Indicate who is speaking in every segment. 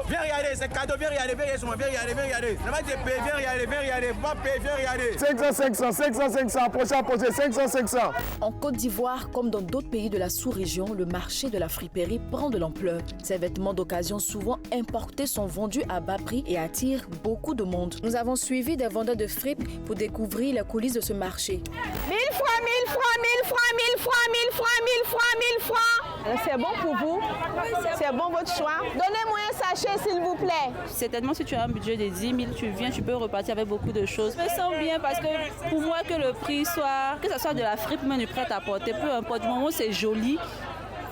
Speaker 1: Viens regarder, c'est cadeau, viens regarder, viens regarder. Ne va te payer, viens regarder, va payer, viens regarder.
Speaker 2: 500, approchez, 500.
Speaker 3: En Côte d'Ivoire, comme dans d'autres pays de la sous-région, le marché de la friperie prend de l'ampleur. Ces vêtements d'occasion souvent importés sont vendus à bas prix et attirent beaucoup de monde. Nous avons suivi des vendeurs de fripes pour découvrir les coulisses de ce marché.
Speaker 4: 1000 francs. C'est bon pour vous? C'est bon votre choix? Donnez-moi un sachet s'il vous plaît.
Speaker 5: Certainement, si tu as un budget de 10 000, tu viens, tu peux repartir avec beaucoup de choses. Je me sens bien parce que pour moi, que le prix soit, que ce soit de la fripe, même du prêt-à-porter, peu importe, du moment où c'est joli,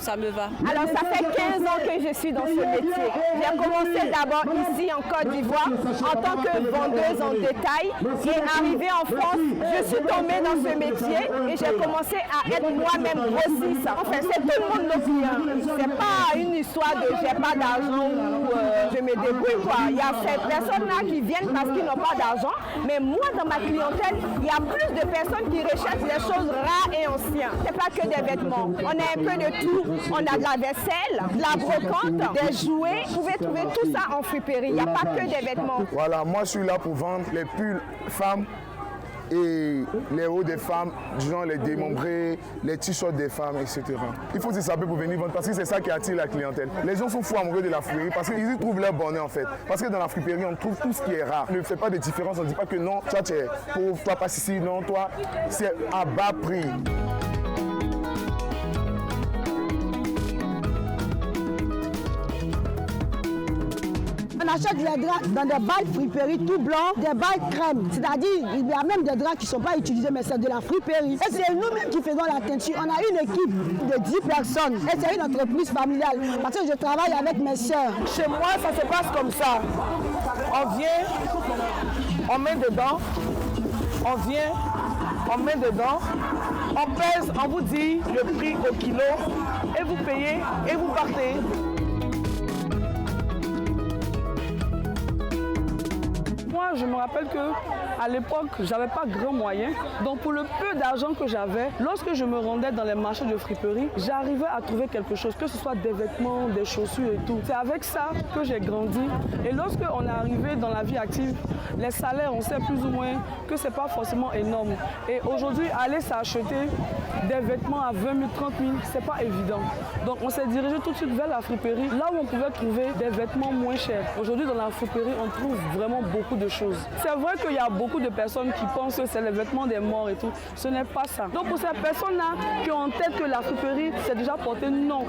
Speaker 5: ça me va.
Speaker 4: Alors ça fait 15 ans que je suis dans ce métier. J'ai commencé d'abord ici en Côte d'Ivoire en tant que vendeuse en détail et arrivée en France, je suis tombée dans ce métier et j'ai commencé à être moi-même grossiste. Enfin, c'est tout le monde nos clients. C'est pas une histoire de j'ai pas d'argent ou je me débrouille quoi. Il y a ces personnes-là qui viennent parce qu'ils n'ont pas d'argent, mais moi dans ma clientèle, il y a plus de personnes qui recherchent des choses rares et anciennes. C'est pas que des vêtements. On a un peu de tout. On a de la vaisselle, de la brocante, des jouets. Vous pouvez trouver tout ça en friperie. Il n'y a pas que des vêtements.
Speaker 2: Voilà, moi je suis là pour vendre les pulls femmes et les hauts des femmes, genre les démembrés, les t-shirts des femmes, etc. Il faut se saper pour venir vendre parce que c'est ça qui attire la clientèle. Les gens sont fous amoureux de la friperie parce qu'ils y trouvent leur bonheur en fait. Parce que dans la friperie, on trouve tout ce qui est rare. On ne fait pas de différence, on ne dit pas que non, toi tu es pauvre, toi pas ici, non, toi c'est à bas prix.
Speaker 6: On achète les draps dans des balles friperies tout blancs, des balles crème. C'est-à-dire, il y a même des draps qui ne sont pas utilisés, mais c'est de la friperie. Et c'est nous-mêmes qui faisons la teinture. On a une équipe de 10 personnes. Et c'est une entreprise familiale. Parce que je travaille avec mes soeurs.
Speaker 4: Chez moi, ça se passe comme ça. On vient, on met dedans, on vient, on met dedans, on pèse, on vous dit le prix au kilo, et vous payez, et vous partez. Moi, je me rappelle qu'à l'époque, j'avais pas grand moyen. Donc, pour le peu d'argent que j'avais, lorsque je me rendais dans les marchés de friperie, j'arrivais à trouver quelque chose, que ce soit des vêtements, des chaussures et tout. C'est avec ça que j'ai grandi. Et lorsqu'on est arrivé dans la vie active, les salaires, on sait plus ou moins que c'est pas forcément énorme. Et aujourd'hui, aller s'acheter des vêtements à 20 000, 30 000, c'est pas évident. Donc, on s'est dirigé tout de suite vers la friperie, là où on pouvait trouver des vêtements moins chers. Aujourd'hui, dans la friperie, on trouve vraiment beaucoup de choses. C'est vrai qu'il y a beaucoup de personnes qui pensent que c'est les vêtements des morts et tout. Ce n'est pas ça. Donc pour ces personnes-là qui ont en tête que la friperie, c'est déjà porté, non.